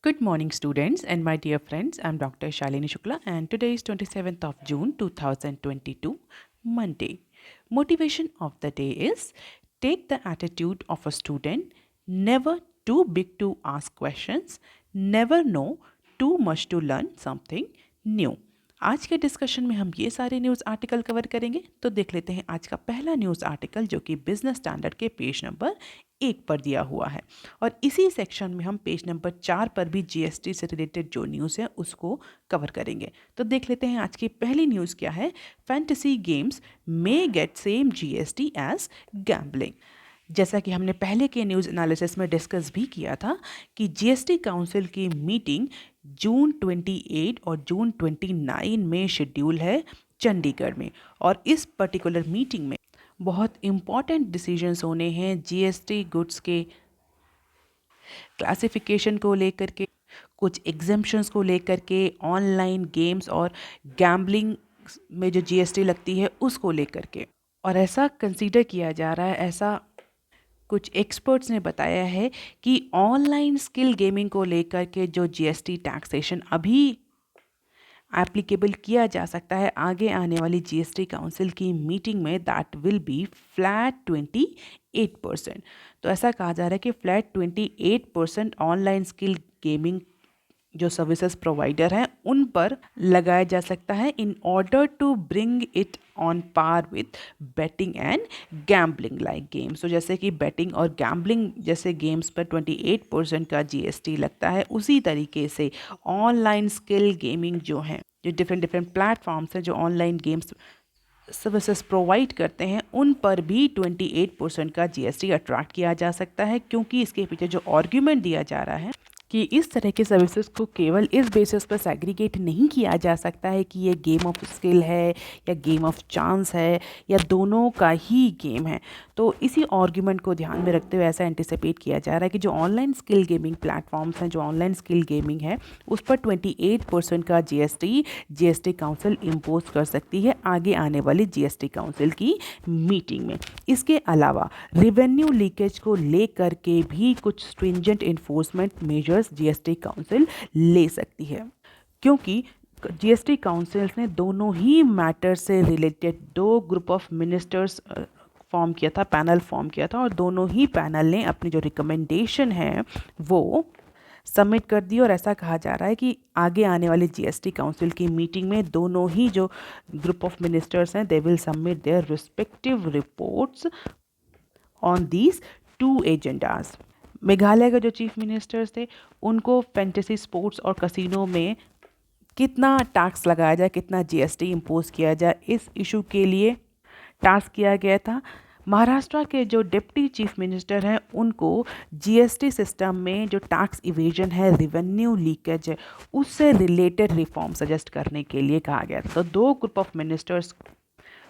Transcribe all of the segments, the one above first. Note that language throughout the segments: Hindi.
Good morning, students, and my dear friends. I'm Dr. Shalini Shukla, and today is 27th of June 2022, Monday. Motivation of the day is take the attitude of a student, never too big to ask questions, never know too much to learn something new. आज के डिस्कशन में हम ये सारे न्यूज़ आर्टिकल कवर करेंगे। तो देख लेते हैं आज का पहला न्यूज़ आर्टिकल, जो कि बिजनेस स्टैंडर्ड के पेज नंबर 1 पर दिया हुआ है। और इसी सेक्शन में हम पेज नंबर 4 पर भी जीएसटी से रिलेटेड जो न्यूज़ है उसको कवर करेंगे। तो देख लेते हैं आज की पहली न्यूज़ क्या है। Fantasy games may get same GST as gambling. जैसा कि हमने पहले के न्यूज़ एनालिसिस में डिस्कस भी किया था कि जीएसटी काउंसिल की मीटिंग जून 28 और जून 29 में शेड्यूल है चंडीगढ़ में। और इस पर्टिकुलर मीटिंग में बहुत इम्पॉर्टेंट डिसीजंस होने हैं जीएसटी गुड्स के क्लासिफिकेशन को लेकर के, कुछ एग्जेम्पशंस को लेकर के, ऑनलाइन गेम्स और गैम्बलिंग में जो जीएसटी लगती है उसको लेकर के। और ऐसा कंसीडर किया जा रहा है, ऐसा कुछ एक्सपर्ट्स ने बताया है कि ऑनलाइन स्किल गेमिंग को लेकर के जो जीएसटी टैक्सेशन अभी एप्लीकेबल किया जा सकता है आगे आने वाली जीएसटी काउंसिल की मीटिंग में, दैट विल बी फ्लैट 28%। तो ऐसा कहा जा रहा है कि फ्लैट 28% ऑनलाइन स्किल गेमिंग जो सर्विसेज प्रोवाइडर हैं उन पर लगाया जा सकता है, in order to bring it on par with betting and gambling like games. तो जैसे कि बेटिंग और गैम्बलिंग जैसे गेम्स पर 28% का जीएसटी लगता है, उसी तरीके से ऑनलाइन स्किल गेमिंग जो है, जो डिफरेंट प्लेटफॉर्म्स हैं जो ऑनलाइन गेम्स सर्विसेज प्रोवाइड करते हैं, उन पर भी 28% का जीएसटी अट्रैक्ट किया जा सकता है। क्योंकि इसके पीछे जो आर्ग्यूमेंट दिया जा रहा है कि इस तरह के सर्विसेज को केवल इस बेसिस पर सेग्रीगेट नहीं किया जा सकता है कि ये गेम ऑफ स्किल है या गेम ऑफ चांस है या दोनों का ही गेम है। तो इसी आर्ग्यूमेंट को ध्यान में रखते हुए ऐसा एंटिसिपेट किया जा रहा है कि जो ऑनलाइन स्किल गेमिंग प्लेटफॉर्म्स हैं, जो ऑनलाइन स्किल गेमिंग है, उस पर 28% का जीएसटी काउंसिल इम्पोज कर सकती है आगे आने वाली जीएसटी काउंसिल की मीटिंग में। इसके अलावा रिवेन्यू लीकेज को लेकर के भी कुछ stringent enforcement measures GST council ले सकती है, क्योंकि जीएसटी काउंसिल्स ने दोनों ही मैटर से related 2 group of ministers form किया था, पैनल फॉर्म किया था, और दोनों ही पैनल ने अपनी जो रिकमेंडेशन है वो सबमिट कर दी। और ऐसा कहा जा रहा है कि आगे आने वाली जीएसटी काउंसिल की मीटिंग में दोनों ही जो ग्रुप ऑफ मिनिस्टर्स हैं, they will submit their respective reports on these 2 agendas. Meghalaya के जो चीफ मिनिस्टर्स थे उनको फैंटेसी स्पोर्ट्स और कसिनो में कितना टैक्स लगाया जाए, कितना जीएसटी इम्पोज किया जाए, इस इशू के लिए टास्क किया गया था। महाराष्ट्र के जो डिप्टी चीफ मिनिस्टर हैं उनको जीएसटी सिस्टम में जो टैक्स इवेजन है, रिवेन्यू लीकेज है, उससे रिलेटेड रिफॉर्म सजेस्ट करने के लिए कहा गया था। तो 2 ग्रुप ऑफ मिनिस्टर्स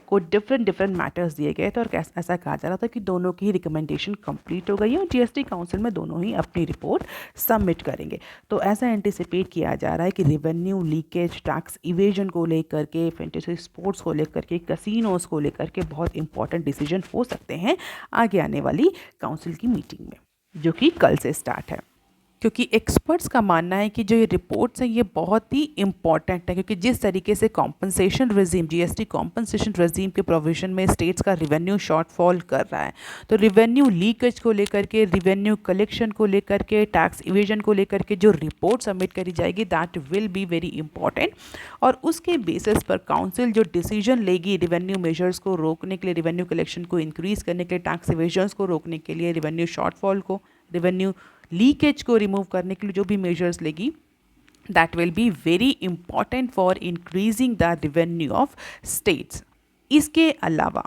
को डिफरेंट मैटर्स दिए गए थे और ऐसा कहा जा रहा था कि दोनों की रिकमेंडेशन कंप्लीट हो गई है और जीएसटी काउंसिल में दोनों ही अपनी रिपोर्ट सबमिट करेंगे। तो ऐसा एंटिसिपेट किया जा रहा है कि रिवेन्यू लीकेज, टैक्स इवेजन को लेकर के, फैंटेसी स्पोर्ट्स को लेकर के, कसिनोज को लेकर के बहुत इंपॉर्टेंट डिसीजन हो सकते हैं आगे आने वाली काउंसिल की मीटिंग में, जो कि कल से स्टार्ट है। क्योंकि एक्सपर्ट्स का मानना है कि जो ये रिपोर्ट्स हैं ये बहुत ही इम्पॉर्टेंट है, क्योंकि जिस तरीके से compensation regime, GST compensation regime के प्रोविजन में स्टेट्स का रिवेन्यू शॉर्टफॉल कर रहा है, तो रिवेन्यू लीकेज को लेकर के, रिवेन्यू कलेक्शन को लेकर के, टैक्स इवेजन को लेकर के जो रिपोर्ट सबमिट करी जाएगी, that will be very important. और उसके बेसिस पर काउंसिल जो डिसीजन लेगी रिवेन्यू मेजर्स को रोकने के लिए, रिवेन्यू कलेक्शन को इंक्रीज़ करने के लिए, टैक्स इवेजन्स को रोकने के लिए, रिवेन्यू शॉर्टफॉल को, रिवेन्यू लीकेज को रिमूव करने के लिए जो भी मेजर्स लेगी, that will be very important for increasing the revenue of states. इसके अलावा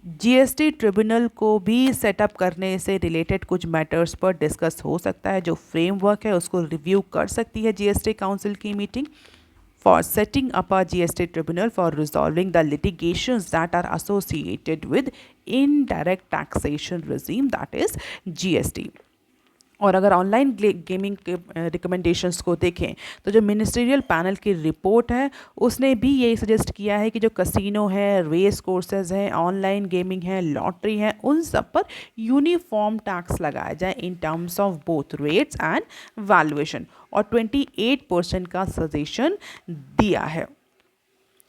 जीएसटी ट्रिब्यूनल को भी सेटअप करने से रिलेटेड कुछ मैटर्स पर डिस्कस हो सकता है। जो फ्रेमवर्क है उसको रिव्यू कर सकती है जीएसटी काउंसिल की meeting for setting up a GST tribunal for resolving the litigations that are associated with indirect taxation regime, that is GST. और अगर ऑनलाइन गेमिंग के रिकमेंडेशंस को देखें तो जो मिनिस्ट्रियल पैनल की रिपोर्ट है उसने भी यही सजेस्ट किया है कि जो कसिनो है, रेस कोर्सेज हैं, ऑनलाइन गेमिंग है, लॉटरी है, उन सब पर यूनिफॉर्म टैक्स लगाया जाए in terms of both rates and valuation, और 28% का सजेशन दिया है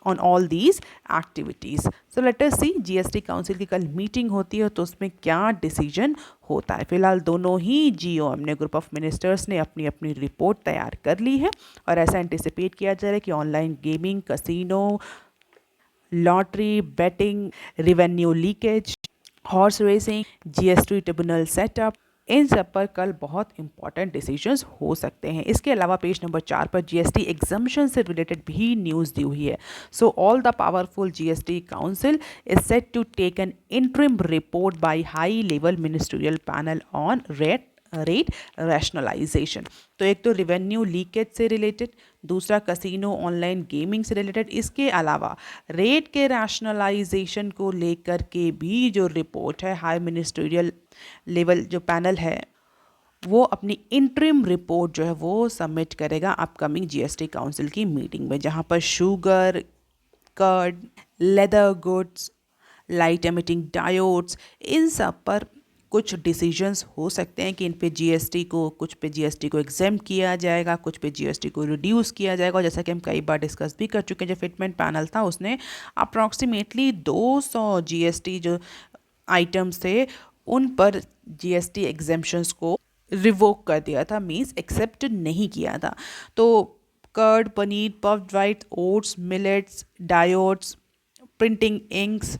on all these activities. So let us see GST council की कल मीटिंग होती है तो उसमें क्या डिसीजन होता है। फिलहाल दोनों ही जीओएम ने, ग्रुप ऑफ मिनिस्टर्स ने अपनी अपनी रिपोर्ट तैयार कर ली है और ऐसा एंटिसिपेट किया जा रहा है कि online gaming, casino, lottery, betting, revenue leakage, horse racing, GST tribunal setup, इन सब पर कल बहुत इंपॉर्टेंट डिसीजंस हो सकते हैं। इसके अलावा पेज नंबर 4 पर जीएसटी एग्जम्पशन से रिलेटेड भी न्यूज़ दी हुई है। So all the powerful GST council is set to take an interim report by high level ministerial panel on rate rationalisation. तो एक तो रिवेन्यू लीकेज से रिलेटेड, दूसरा कसिनो ऑनलाइन गेमिंग से रिलेटेड, इसके अलावा रेट के रैशनलाइजेशन को लेकर के भी जो रिपोर्ट है हाई मिनिस्ट्रियल लेवल जो पैनल है वो अपनी इंटरिम रिपोर्ट जो है वो सबमिट करेगा अपकमिंग जीएसटी काउंसिल की मीटिंग में, जहां पर sugar, curd, leather goods, light emitting diodes, इन सब पर कुछ डिसीजंस हो सकते हैं कि इन पे जीएसटी को, कुछ पे जीएसटी को एग्जेम्प्ट किया जाएगा, कुछ पे जीएसटी को रिड्यूस किया जाएगा। और जैसा कि हम कई बार डिस्कस भी कर चुके हैं, जो फिटमेंट पैनल था उसने अप्रॉक्सीमेटली 200 जीएसटी जो आइटम्स थे उन पर जीएसटी एग्जेम्पशंस को रिवोक कर दिया था, मीन्स एक्सेप्ट नहीं किया था। तो curd, paneer, puffed rice, oats, millets, diodes, printing inks,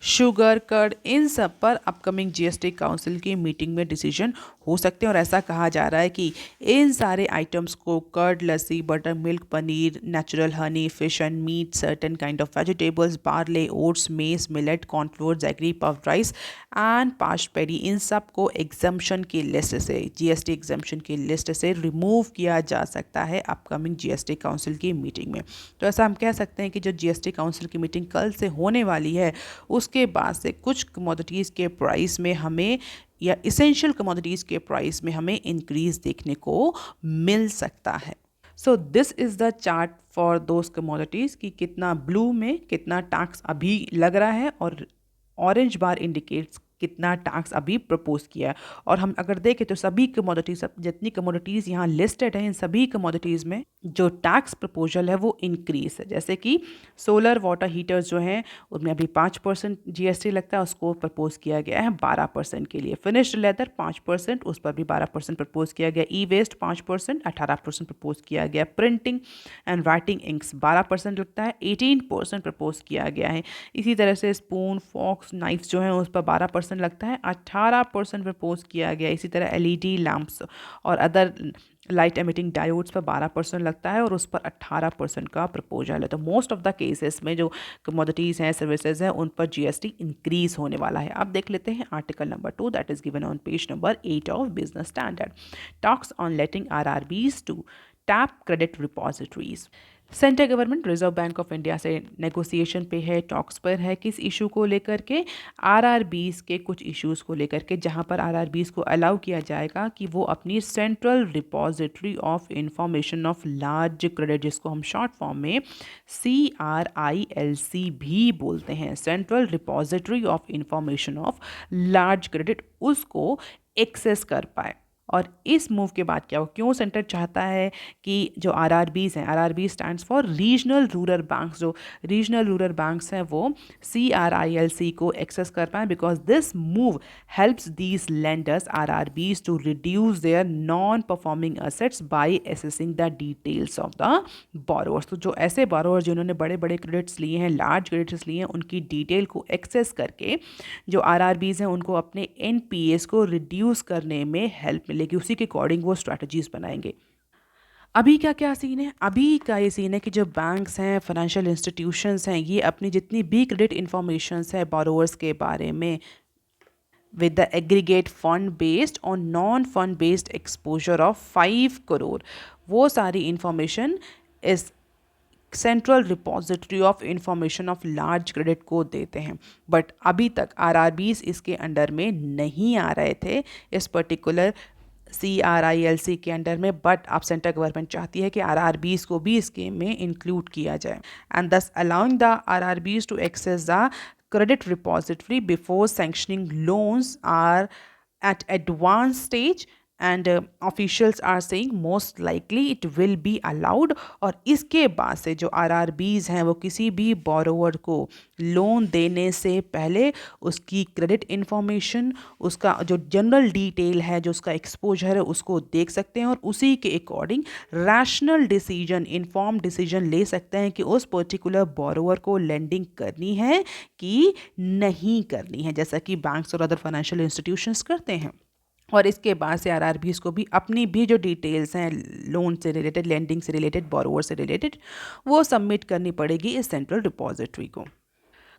sugar, curd, इन सब पर अपकमिंग जीएसटी काउंसिल की मीटिंग में डिसीजन हो सकते हैं। और ऐसा कहा जा रहा है कि इन सारे आइटम्स को, curd, lassi, butter milk, paneer, natural honey, fish and meat, certain kind of vegetables, barley, oats, mace, millet, cornflour, jaggery, puffed rice and पाश्ड पेरी, इन सब को एग्जम्पशन की लिस्ट से, जीएसटी एग्जम्पशन की लिस्ट से रिमूव किया जा सकता है अपकमिंग जीएसटी काउंसिल की मीटिंग में। तो ऐसा हम कह सकते हैं कि जो जीएसटी काउंसिल की मीटिंग कल से होने वाली है उसके बाद से कुछ कमोडिटीज़ के प्राइस में हमें, या इसेंशियल कमोडिटीज़ के प्राइस में हमें इंक्रीज देखने को मिल सकता है। So this is the chart for those commodities कि कितना ब्लू में कितना टैक्स अभी लग रहा है और ऑरेंज बार इंडिकेट्स कितना टैक्स अभी प्रपोज किया है। और हम अगर देखें तो सभी कमोडिटीज, जितनी कमोडिटीज़ यहाँ लिस्टेड हैं, इन सभी कमोडिटीज़ में जो टैक्स प्रपोजल है वो इंक्रीज है। जैसे कि सोलर वाटर हीटर्स जो हैं उनमें अभी 5% जीएसटी लगता है, उसको प्रपोज किया गया है 12% के लिए। फिनिश्ड लेदर 5%, उस पर भी 12% प्रपोज किया गया। ई वेस्ट 5%, 18% प्रपोज किया गया। प्रिंटिंग एंड राइटिंग इंक्स 12% लगता है, 18% प्रपोज किया गया है। इसी तरह से स्पून, फॉक्स, नाइफ्स जो हैं उस पर 12% लगता है, 18% प्रपोज किया गया। इसी तरह एलईडी लैंप्स और अदर लाइट एमिटिंग डायोड्स पर 12% लगता है और उस पर 18% का प्रपोजल है। तो मोस्ट ऑफ द केसेस में जो कमोडिटीज़ हैं, सर्विसेज हैं, उन पर जीएसटी इंक्रीज होने वाला है। अब देख लेते हैं article number 2 that is given on page number 8 of business standard. Talks on letting RRBs to tap credit repositories. Central government reserve bank of India से नेगोशिएशन पे है, टॉक्स पर है, किस इशू को लेकर के, आरआरबीज के कुछ इश्यूज़ को लेकर के, जहां पर आरआरबीज को अलाउ किया जाएगा कि वो अपनी central repository of information of large credit, जिसको हम शॉर्ट फॉर्म में CRILC भी बोलते हैं, central repository of information of large credit, उसको एक्सेस कर पाए। और इस मूव के बाद क्या हो, क्यों सेंटर चाहता है कि जो आरआरबीज़ हैं, RRB stands for regional rural banks, जो रीजनल रूरल बैंक्स हैं वो CRILC को एक्सेस कर पाएँ, because this move helps these lenders RRBs to reduce their non performing assets by assessing the details of the borrowers. तो जो ऐसे बोरोवर्स जिन्होंने बड़े बड़े क्रेडिट्स लिए हैं, लार्ज क्रेडिट्स लिए हैं, उनकी डिटेल को एक्सेस करके जो आरआरबीज़ हैं उनको अपने एनपीएस को रिड्यूस करने में हेल्प मिलेगी। उसी के अकॉर्डिंग वो स्ट्रैटेजीज बनाएंगे। अभी क्या क्या सीन है, अभी का ये सीन है कि जो बैंक्स हैं, फाइनेंशियल इंस्टीट्यूशंस हैं, ये अपनी जितनी भी क्रेडिट इंफॉर्मेशंस है बोरोवर्स के बारे में with the aggregate fund based or non-fund based exposure of 5 crore, वो सारी इंफॉर्मेशन इस central repository of information of large credit को देते हैं। बट अभी तक आरआरबीज इसके अंडर में नहीं आ रहे थे, इस पर्टिकुलर CRILC के अंडर में। बट अब सेंट्रल गवर्नमेंट चाहती है कि आरआरबीज को भी स्कीम में इंक्लूड किया जाए, and thus allowing the RRBs to access the credit repository before sanctioning loans are at advanced stage, and officials are saying most likely it will be allowed। और इसके बाद से जो आरआरबीज हैं वो किसी भी बोरोवर को लोन देने से पहले उसकी क्रेडिट इंफॉर्मेशन, उसका जो जनरल डिटेल है, जो उसका एक्सपोजर है, उसको देख सकते हैं और उसी के according rational decision, inform decision ले सकते हैं कि उस पर्टिकुलर बोरोवर को लेंडिंग करनी है कि नहीं करनी है, जैसा कि बैंक्स और अदर फाइनेंशियल इंस्टीट्यूशंस करते हैं। और इसके बाद से आरआरबीज को भी अपनी भी जो डिटेल्स हैं लोन से रिलेटेड, लेंडिंग से रिलेटेड, बोरोवर से रिलेटेड, वो सबमिट करनी पड़ेगी इस सेंट्रल रिपोजिटरी को।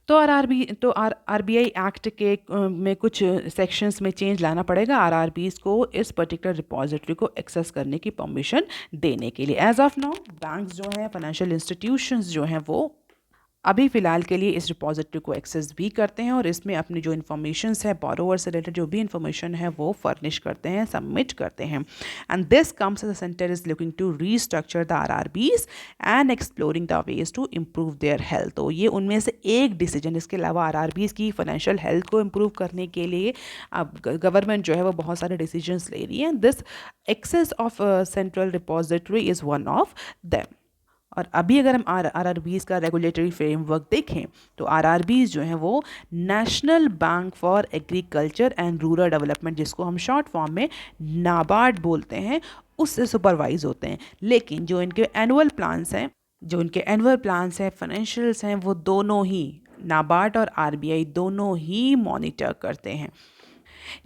तो आरबीआई एक्ट के में कुछ सेक्शंस में चेंज लाना पड़ेगा आरआरबीज को इस पर्टिकुलर रिपोजिटरी को एक्सेस करने की परमिशन देने के लिए। एज ऑफ नाउ बैंक्स जो हैं, फाइनेंशियल इंस्टीट्यूशंस जो हैं, वो अभी फ़िलहाल के लिए इस रिपोजिटरी को एक्सेस भी करते हैं और इसमें अपनी जो इन्फॉर्मेशंस है, बोरोवर से रिलेटेड जो भी इन्फॉर्मेशन है वो फर्निश करते हैं, सबमिट करते हैं। And this comes the centre is looking to restructure the RRBs and exploring the ways to improve their health. तो ये उनमें से एक डिसीजन। इसके अलावा आरआरबीज की फाइनेंशियल हेल्थ को इम्प्रूव करने के लिए अब गवर्नमेंट जो है वो बहुत सारे डिसीजंस ले रही है। This access of central repository is one of them. और अभी अगर हम आरआरबीज का रेगुलेटरी फ्रेमवर्क देखें तो आरआरबीज जो हैं वो national bank for agriculture and rural development, जिसको हम शॉर्ट फॉर्म में नाबार्ड बोलते हैं, उससे सुपरवाइज होते हैं। लेकिन जो इनके एनुअल प्लान्स हैं, फाइनेंशियल्स हैं, वो दोनों ही नाबार्ड और आरबीआई दोनों ही मॉनिटर करते हैं।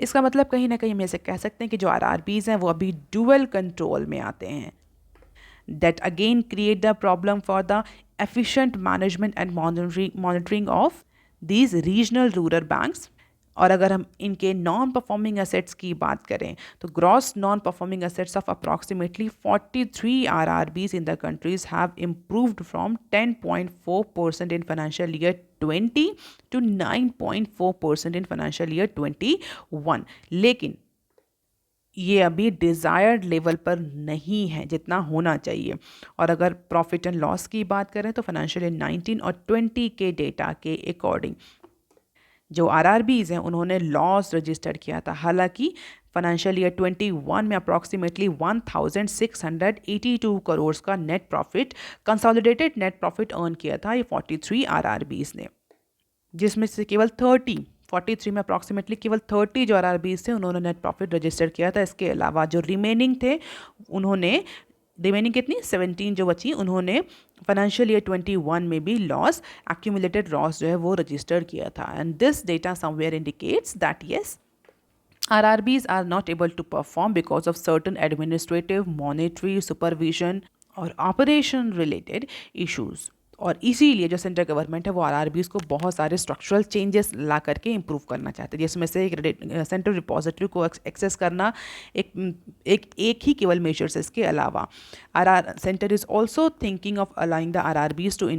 इसका मतलब कहीं ना कहीं हम ऐसे कह सकते हैं कि जो आरआरबीज हैं वो अभी डुअल कंट्रोल में आते हैं। That again create the problem for the efficient management and monitoring of these regional rural banks। और अगर हम इनके नॉन परफॉर्मिंग एसेट्स की बात करें तो gross non performing assets of approximately 43 RRBs in the countries have improved from 10.4% in financial year 20 to 9.4% in financial year 21। लेकिन ये अभी डिज़ायर्ड लेवल पर नहीं है जितना होना चाहिए। और अगर प्रॉफिट एंड लॉस की बात करें तो फाइनेंशियल ईयर 19 और 20 के डेटा के अकॉर्डिंग जो आरआरबीज हैं उन्होंने लॉस रजिस्टर किया था। हालांकि फाइनेंशियल ईयर 21 में अप्रॉक्सीमेटली 1682 करोड़ का net profit, consolidated net profit earn किया था ये 43 आरआरबीज ने, जिसमें से केवल 43 में अप्रॉक्सीमेटली केवल 30 जो आरआरबीज थे उन्होंने नेट प्रॉफिट रजिस्टर किया था। इसके अलावा जो रिमेनिंग थे उन्होंने, रिमेनिंग कितनी 17 जो बची, उन्होंने फाइनेंशियल ईयर 21 में भी लॉस, एक्यूमुलेटेड लॉस जो है वो रजिस्टर किया था। And this data somewhere indicates that yes RRBs are not able to perform because of certain administrative, monetary, supervision और ऑपरेशन रिलेटेड इश्यूज। और इसीलिए जो सेंट्रल गवर्नमेंट है वो आरआरबीज को बहुत सारे स्ट्रक्चरल चेंजेस ला करके इम्प्रूव करना चाहते हैं, जिसमें से एक सेंट्रल रिपोजिटरी को एक्सेस करना एक ही केवल मेजर्स है। इसके अलावा centre is also thinking of allowing the RRBs to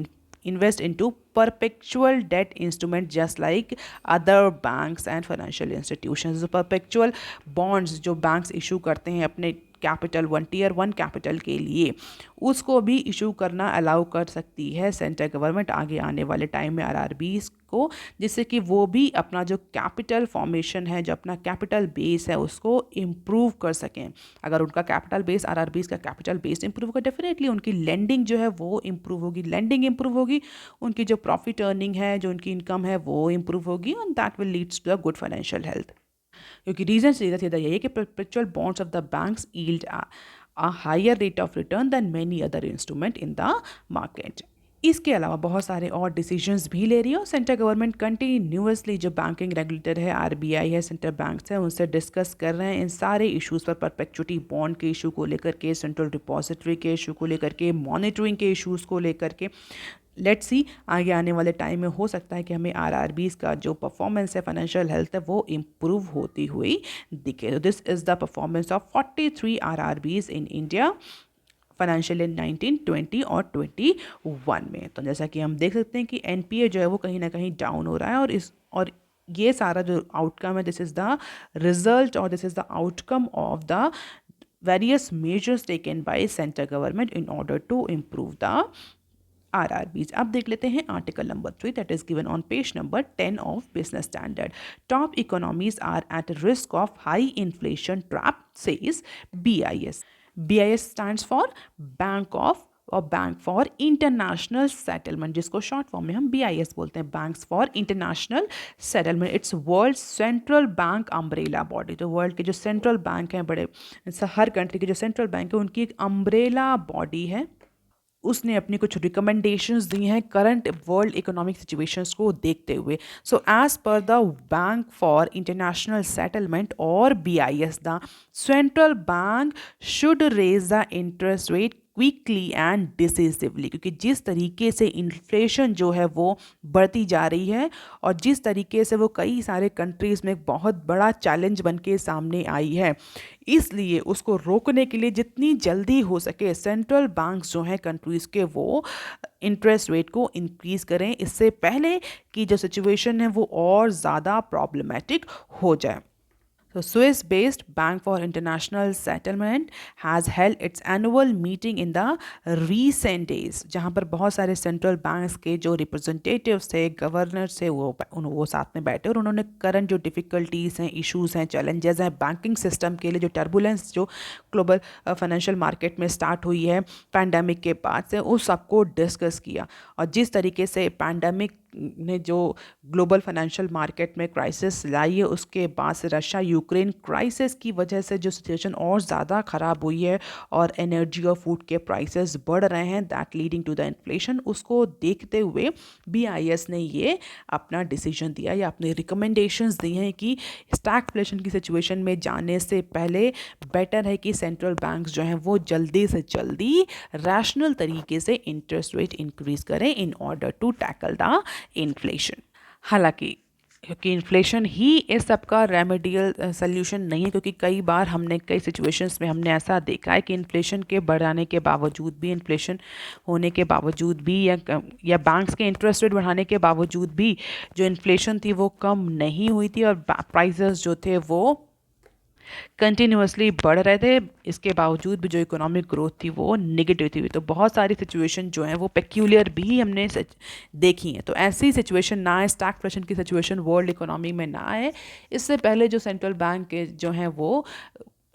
invest into perpetual debt instrument just like other banks and financial institutions। perpetual bonds जो banks issue करते हैं अपने कैपिटल टियर 1 कैपिटल के लिए, उसको भी इशू करना अलाउ कर सकती है सेंट्रल गवर्नमेंट आगे आने वाले टाइम में आरआरबीज को, जिससे कि वो भी अपना जो कैपिटल फॉर्मेशन है, जो अपना कैपिटल बेस है, उसको इम्प्रूव कर सकें। अगर उनका कैपिटल बेस, आरआरबीज का कैपिटल बेस इम्प्रूव होगा, डेफिनेटली उनकी लेंडिंग जो है वो इम्प्रूव होगी। लेंडिंग इम्प्रूव होगी, उनकी जो प्रॉफिट अर्निंग है, जो उनकी इनकम है वो इम्प्रूव होगी, and that will leads to a good financial health. क्योंकि रीजन सीधा यही है कि perpetual bonds of the banks yield a higher rate of return than many other instrument in the market। इसके अलावा बहुत सारे और डिसीजंस भी ले रही है और सेंट्रल गवर्नमेंट कंटिन्यूसली जो बैंकिंग रेगुलेटर है, आरबीआई है, सेंट्रल बैंक्स है, उनसे डिस्कस कर रहे हैं इन सारे इश्यूज़ पर। परपेचुटी बॉन्ड के इशू को लेकर के, सेंट्रल डिपॉजिटरी के इशू को लेकर के, मॉनिटरिंग के इश्यूज़ को लेकर के। लेट्स सी आगे आने वाले टाइम में हो सकता है कि हमें आरआरबीज का जो परफॉर्मेंस है, फाइनेंशियल हेल्थ है, वो इम्प्रूव होती हुई दिखे। तो this is the performance of 43 RRBs in India financial year 1920 और 21 में। तो जैसा कि हम देख सकते हैं कि एनपीए जो है वो कहीं ना कहीं डाउन हो रहा है, और ये सारा जो आउटकम है, दिस इज द रिजल्ट और this is the outcome of the various measures taken by central government in order to improve the RRBs. अब देख लेते हैं article number 3 that is given on page number 10 of business standard. Top economies are at risk of high inflation trap, says BIS. BIS stands for bank of और बैंक फॉर इंटरनेशनल सेटलमेंट, जिसको शॉर्ट फॉर्म में हम BIS बोलते हैं, banks for international settlement. It's world central bank umbrella body. तो वर्ल्ड के जो सेंट्रल बैंक हैं, बड़े हर कंट्री के जो सेंट्रल बैंक है उनकी एक अम्ब्रेला बॉडी है. उसने अपनी कुछ रिकमेंडेशंस दी हैं करंट वर्ल्ड इकोनॉमिक सिचुएशंस को देखते हुए. So as per the bank for international settlement और BIS, the central bank should raise the interest rate quickly and decisively, क्योंकि जिस तरीके से इन्फ्लेशन जो है वो बढ़ती जा रही है और जिस तरीके से वो कई सारे कंट्रीज़ में एक बहुत बड़ा चैलेंज बन के सामने आई है, इसलिए उसको रोकने के लिए जितनी जल्दी हो सके सेंट्रल बैंक्स जो हैं कंट्रीज़ के वो इंटरेस्ट रेट को इंक्रीज़ करें, इससे पहले कि जो सिचुएशन है वो और ज़्यादा प्रॉब्लमेटिक हो जाए. So, Swiss-based Bank for International Settlement has held its annual meeting in the recent days, जहाँ पर बहुत सारे सेंट्रल बैंक्स के जो रिप्रेजेंटेटिव्स थे, गवर्नर्स थे, वो साथ में बैठे और उन्होंने करंट जो डिफ़िकल्टीज़ हैं, इश्यूज़ हैं, चैलेंजेस हैं बैंकिंग सिस्टम के लिए, जो टर्बुलेंस जो ग्लोबल फाइनेंशियल मार्केट में स्टार्ट हुई है पैंडमिक के बाद से, उस सबको डिस्कस किया. और जिस तरीके से पैंडमिक ने जो ग्लोबल फाइनेंशियल मार्केट में क्राइसिस लाई है, उसके बाद से रशिया यूक्रेन क्राइसिस की वजह से जो सिचुएशन और ज़्यादा ख़राब हुई है और एनर्जी और फूड के प्राइसेस बढ़ रहे हैं, that leading to the inflation, उसको देखते हुए BIS ने ये अपना डिसीजन दिया या अपने रिकमेंडेशंस दी हैं कि स्टैगफ्लेशन की सिचुएशन में जाने से पहले बेटर है कि सेंट्रल बैंक्स जो हैं वो जल्दी से जल्दी रैशनल तरीके से इंटरेस्ट रेट इंक्रीज़ करें in order to tackle the inflation. हालांकि क्योंकि इन्फ्लेशन ही इस सबका रेमेडियल सल्यूशन नहीं है, क्योंकि कई बार हमने कई सिचुएशंस में हमने ऐसा देखा है कि इन्फ्लेशन के बढ़ाने के बावजूद भी, इन्फ्लेशन होने के बावजूद भी, या बैंक्स के इंटरेस्ट रेट बढ़ाने के बावजूद भी जो इन्फ्लेशन थी वो कम नहीं हुई थी और प्राइसेस जो थे वो कंटिन्यूसली बढ़ रहे थे. इसके बावजूद भी जो इकोनॉमिक ग्रोथ थी वो नेगेटिव थी. तो बहुत सारी सिचुएशन जो हैं वो पेक्यूलियर भी हमने देखी हैं. तो ऐसी सिचुएशन ना आए, स्टैगफ्लेशन की सिचुएशन वर्ल्ड इकोनॉमी में ना आए, इससे पहले जो सेंट्रल बैंक के जो हैं वो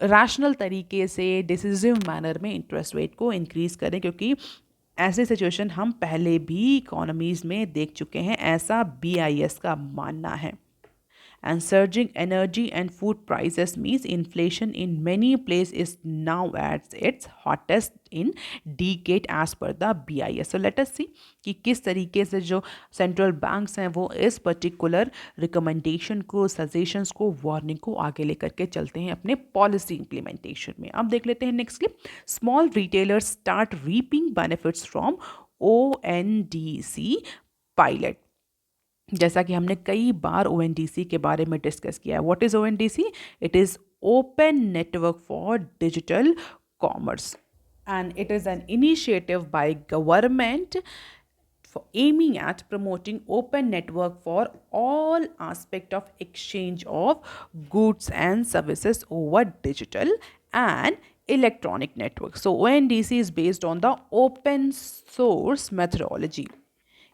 रैशनल तरीके से डिसिसिव मैनर में इंटरेस्ट रेट को इंक्रीज़ करें, क्योंकि ऐसे सिचुएशन हम पहले भी इकोनॉमीज़ में देख चुके हैं, ऐसा BIS का मानना है. And surging energy and food prices means inflation in many places is now at its hottest in decade as per the BIS. So let us see कि किस तरीके से जो सेंट्रल बैंक्स हैं वो इस पर्टिकुलर रिकमेंडेशन को, सजेशंस को, वार्निंग को आगे लेकर के चलते हैं अपने पॉलिसी इंप्लीमेंटेशन में. अब देख लेते हैं next clip. Small retailers start reaping benefits from ONDC pilot. जैसा कि हमने कई बार ONDC के बारे में डिस्कस किया है. What is ONDC? It is open network for digital commerce and it is an initiative by government for aiming at promoting open network for all aspect of exchange of goods and services over digital and electronic networks. So ONDC is based on the open source methodology,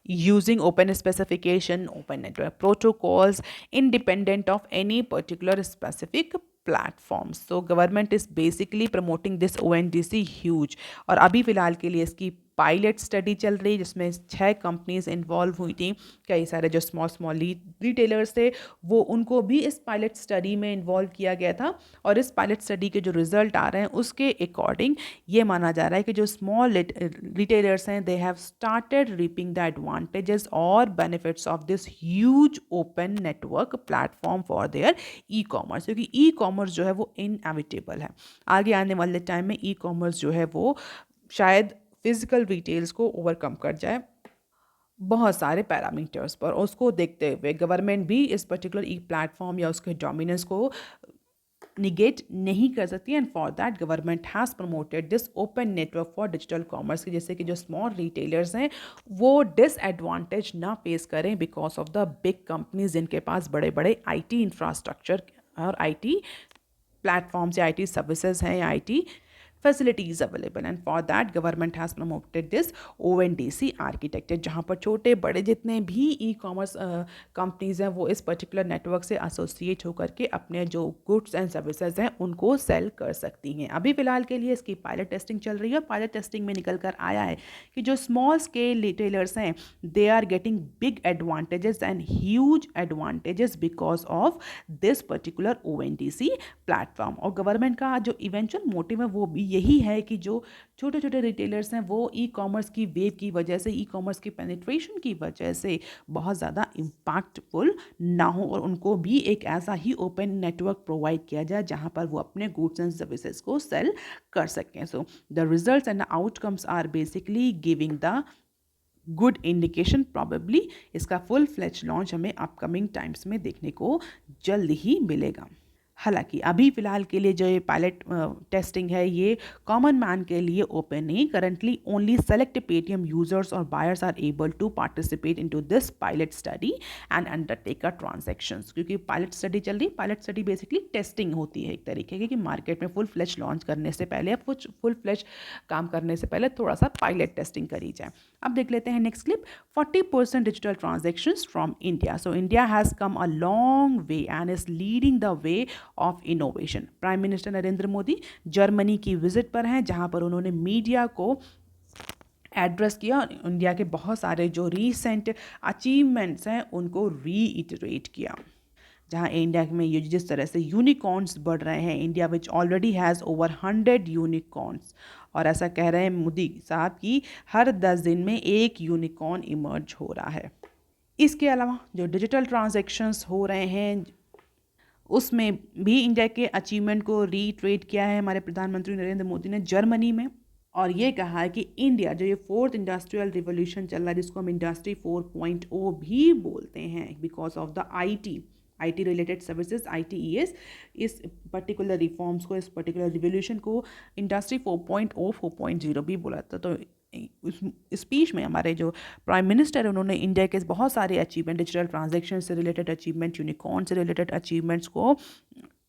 using open specification, open network protocols, independent of any particular specific platforms. So government is basically promoting this ONDC huge. और अभी फ़िलहाल के लिए इसकी पायलट स्टडी चल रही, जिसमें 6 कंपनीज इन्वॉल्व हुई थी. कई सारे जो स्मॉल रिटेलर्स थे वो उनको भी इस पायलट स्टडी में इन्वॉल्व किया गया था. और इस पायलट स्टडी के जो रिजल्ट आ रहे हैं उसके अकॉर्डिंग ये माना जा रहा है कि जो स्मॉल रिटेलर्स हैं they have started reaping the advantages और benefits of this huge open network platform for their e-commerce. क्योंकि ई-कॉमर्स जो है वो इनएविटेबल है. आगे आने वाले टाइम में ई-कॉमर्स जो है वो शायद फिजिकल रिटेल्स को ओवरकम कर जाए बहुत सारे पैरामीटर्स पर. उसको देखते हुए गवर्नमेंट भी इस पर्टिकुलर ई प्लेटफॉर्म या उसके डोमिनेंस को निगेट नहीं कर सकती। And for that government has promoted this open network for digital commerce की, जैसे कि जो स्मॉल रिटेलर्स हैं वो डिसएडवांटेज ना फेस करें because of the big companies जिनके पास बड़े बड़े आईटी इंफ्रास्ट्रक्चर और आईटी प्लेटफॉर्म्स या आईटी सर्विसेज हैं या IT facilities available, and for that government has promoted this ONDC architecture, जहाँ पर छोटे बड़े जितने भी ई कॉमर्स कंपनीज हैं वो इस पर्टिकुलर नेटवर्क से एसोसिएट होकर के अपने जो गुड्स एंड सर्विसेज हैं उनको सेल कर सकती हैं। अभी फ़िलहाल के लिए इसकी पायलट टेस्टिंग चल रही है। पायलट टेस्टिंग में निकल कर आया है कि जो स्मॉल स्केल रिटेलर्स हैं they are getting big advantages and huge advantages because of this particular ONDC platform. और गवर्नमेंट का जो इवेंचुअल मोटिव है वो भी यही है कि जो छोटे छोटे रिटेलर्स हैं वो ई कॉमर्स की वेव की वजह से, ई कॉमर्स की पेनिट्रेशन की वजह से बहुत ज़्यादा इम्पैक्टफुल ना हो और उनको भी एक ऐसा ही ओपन नेटवर्क प्रोवाइड किया जाए जहां पर वो अपने गुड्स एंड सर्विसेज को सेल कर सकें। So the results and the outcomes are basically giving the good indication. Probably इसका फुल फ्लेज लॉन्च हमें अपकमिंग टाइम्स में देखने को जल्द ही मिलेगा। हालांकि अभी फ़िलहाल के लिए जो ये पायलट टेस्टिंग है ये कॉमन मैन के लिए ओपन नहीं। Currently only select Paytm users और buyers are able to participate into this pilot study and undertake a transactions. क्योंकि पायलट स्टडी चल रही, पायलट स्टडी बेसिकली टेस्टिंग होती है एक तरीके की, कि मार्केट में फुल फ्लेज लॉन्च करने से पहले या कुछ फुल फ्लेज काम करने से पहले थोड़ा सा पायलट टेस्टिंग करी जाए। अब देख लेते हैं next clip. 40% digital transactions from India. So India has come a long way and is leading the way of innovation. Prime minister Narendra Modi Germany की विजिट पर हैं जहां पर उन्होंने मीडिया को एड्रेस किया और इंडिया के बहुत सारे जो रीसेंट अचीवमेंट्स हैं उनको रीइटरेट किया। जहां इंडिया में ये जिस तरह से यूनिकॉर्न्स बढ़ रहे हैं, India which already has over 100 unicorns, और ऐसा कह रहे हैं मोदी साहब कि हर 10 दिन में एक यूनिकॉर्न इमर्ज हो रहा है। इसके अलावा जो डिजिटल ट्रांजैक्शंस हो रहे हैं उसमें भी इंडिया के अचीवमेंट को रीट्रेट किया है हमारे प्रधानमंत्री नरेंद्र मोदी ने जर्मनी में, और ये कहा है कि इंडिया जो ये फोर्थ इंडस्ट्रियल रिवोल्यूशन चल रहा है जिसको हम इंडस्ट्री 4.0 भी बोलते हैं because of the IT related services ITES, इस पर्टिकुलर रिफॉर्म्स को, इस पर्टिकुलर रिवोल्यूशन को इंडस्ट्री 4.0 4.0 भी बोला था। तो उस स्पीच में हमारे जो प्राइम मिनिस्टर उन्होंने इंडिया के बहुत सारे अचीवमेंट, डिजिटल ट्रांजैक्शन से रिलेटेड अचीवमेंट, यूनिकॉर्न से रिलेटेड अचीवमेंट्स को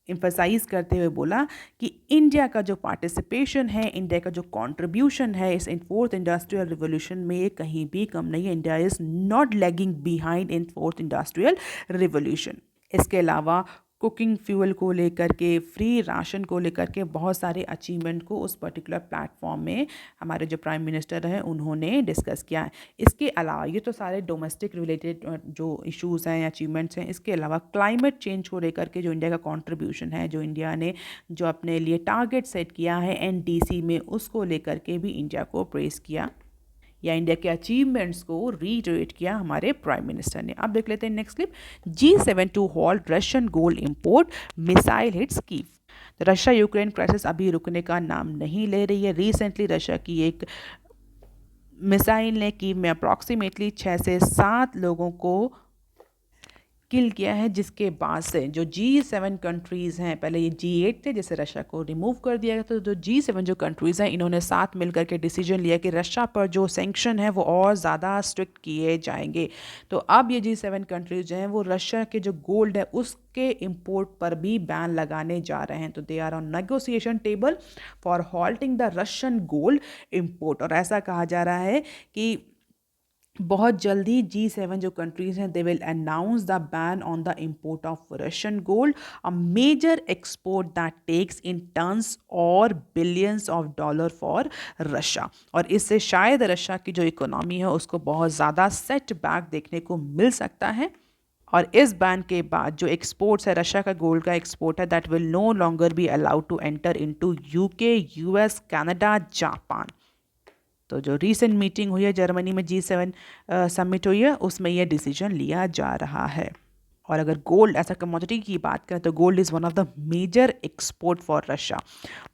एम्फसाइज करते हुए बोला कि इंडिया का जो पार्टिसिपेशन है, इंडिया का जो कंट्रीब्यूशन है इस फोर्थ इंडस्ट्रियल रिवोल्यूशन में ये कहीं भी कम नहीं है। India is not lagging behind in fourth industrial revolution. इसके अलावा कुकिंग फ्यूल को लेकर के, फ्री राशन को लेकर के बहुत सारे अचीवमेंट को उस पर्टिकुलर प्लेटफॉर्म में हमारे जो प्राइम मिनिस्टर हैं उन्होंने डिस्कस किया है। इसके अलावा ये तो सारे डोमेस्टिक रिलेटेड जो इश्यूज़ हैं, अचीवमेंट्स हैं। इसके अलावा क्लाइमेट चेंज को लेकर के जो इंडिया का कंट्रीब्यूशन है, जो इंडिया ने जो अपने लिए टारगेट सेट किया है NDC में, उसको लेकर के भी इंडिया को प्रेस किया या इंडिया के अचीवमेंट्स को रीइटरेट किया हमारे प्राइम मिनिस्टर ने। अब देख लेते हैं next clip. G7 to halt Russian gold import, missile hits Kyiv. Russia Ukraine crisis अभी रुकने का नाम नहीं ले रही है। रिसेंटली रशिया की एक मिसाइल ने कीव में अप्रॉक्सीमेटली 6 से 7 लोगों को किल किया है, जिसके बाद से जो G7 कंट्रीज़ हैं, पहले ये G8 थे जिसे रशिया को रिमूव कर दिया गया, तो जो G7 जो कंट्रीज़ हैं इन्होंने साथ मिलकर के डिसीजन लिया कि रशिया पर जो सैंक्शन है वो और ज़्यादा स्ट्रिक्ट किए जाएंगे। तो अब ये G7 कंट्रीज़ जो हैं वो रशिया के जो गोल्ड है उसके इम्पोर्ट पर भी बैन लगाने जा रहे हैं। तो they are on negotiation table for halting the Russian gold import. और ऐसा कहा जा रहा है कि बहुत जल्दी G7 जो कंट्रीज़ हैं they will announce the ban on the import of Russian gold, a major export that takes in tons और billions of dollar for Russia. और इससे शायद रशिया की जो इकोनॉमी है उसको बहुत ज़्यादा सेटबैक देखने को मिल सकता है। और इस बैन के बाद जो एक्सपोर्ट्स है, रशिया का गोल्ड का एक्सपोर्ट है, that will no longer be allowed to enter into UK, US, Canada, Japan. तो जो रीसेंट मीटिंग हुई है जर्मनी में, G7 समिट हुई है, उसमें यह डिसीजन लिया जा रहा है। और अगर गोल्ड एज अ कमोडिटी की बात करें तो gold is one of the major export for Russia,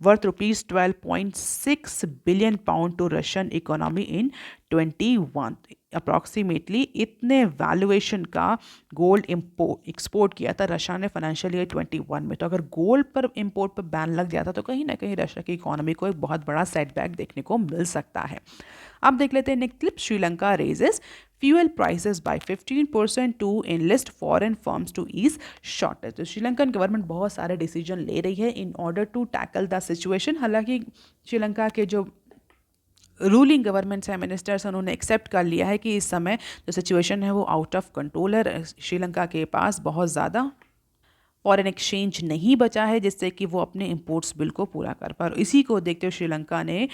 worth ₹12.6 billion to Russian economy in 21। Approximately इतने वैल्यूएशन का गोल्ड एक्सपोर्ट किया था रशिया ने फाइनेंशियल ईयर 21 में। तो अगर गोल्ड पर इंपोर्ट पर बैन लग जाता तो कहीं ना कहीं रशिया की इकोनॉमी को एक बहुत बड़ा सेटबैक देखने को मिल सकता है। अब देख लेते हैं next clip. Sri Lanka raises fuel prices by 15% to enlist foreign firms to ease shortage. तो श्रीलंकन गवर्नमेंट बहुत सारे डिसीजन ले रही है in order to tackle the situation. हालांकि श्रीलंका के जो रूलिंग गवर्नमेंट्स है, मिनिस्टर्स, उन्होंने एक्सेप्ट कर लिया है कि इस समय जो सिचुएशन है वो आउट ऑफ कंट्रोल है। श्रीलंका के पास बहुत ज़्यादा फॉरेन एक्सचेंज नहीं बचा है जिससे कि वो अपने इंपोर्ट्स बिल को पूरा कर पाए। इसी को देखते हुए श्रीलंका ने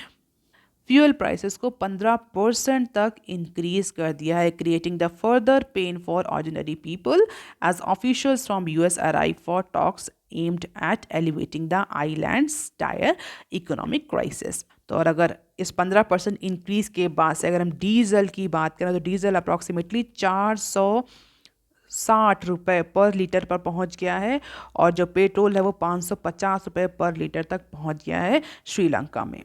फ्यूल प्राइसेस को 15% तक इंक्रीज कर दिया है, creating the further pain for ordinary people as officials from US arrive for talks aimed at alleviating the island's dire economic crisis. तो और अगर इस 15% इंक्रीज के बाद से अगर हम डीजल की बात करें तो डीजल अप्रॉक्सीमेटली 460 रुपये पर लीटर पर पहुंच गया है और जो पेट्रोल है वो 550 रुपये पर लीटर तक पहुंच गया है श्रीलंका में।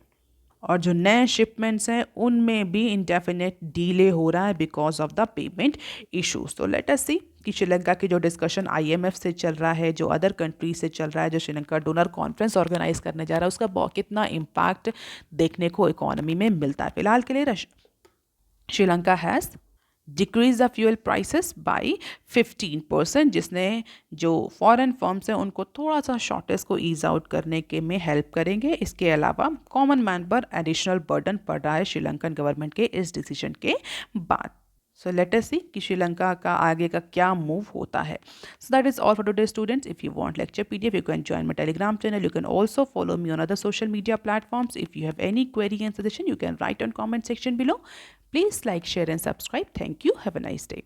और जो नए शिपमेंट्स हैं उनमें भी इंडेफिनेट डीले हो रहा है because of the payment issues. तो लेट अस सी कि श्रीलंका की जो डिस्कशन आईएमएफ से चल रहा है, जो अदर कंट्री से चल रहा है, जो श्रीलंका डोनर कॉन्फ्रेंस ऑर्गेनाइज करने जा रहा है, उसका कितना इम्पैक्ट देखने को इकोनॉमी में मिलता है। फिलहाल के लिए Sri Lanka has decrease the fuel prices by 15%, जिसने जो फॉरेन फर्म्स हैं उनको थोड़ा सा शॉर्टेज को ईज आउट करने के में हेल्प करेंगे। इसके अलावा कॉमन मैन पर एडिशनल बर्डन पड़ रहा है श्रीलंकन गवर्नमेंट के इस डिसीजन के बाद। सो लेट अस सी कि श्रीलंका का आगे का क्या मूव होता है। So that is all for today students. If you want lecture PDF, you can join my Telegram channel. You can also follow me on other social media platforms. If you have any query and suggestion, you can write on comment section below. Please like, share and subscribe. Thank you. Have a nice day.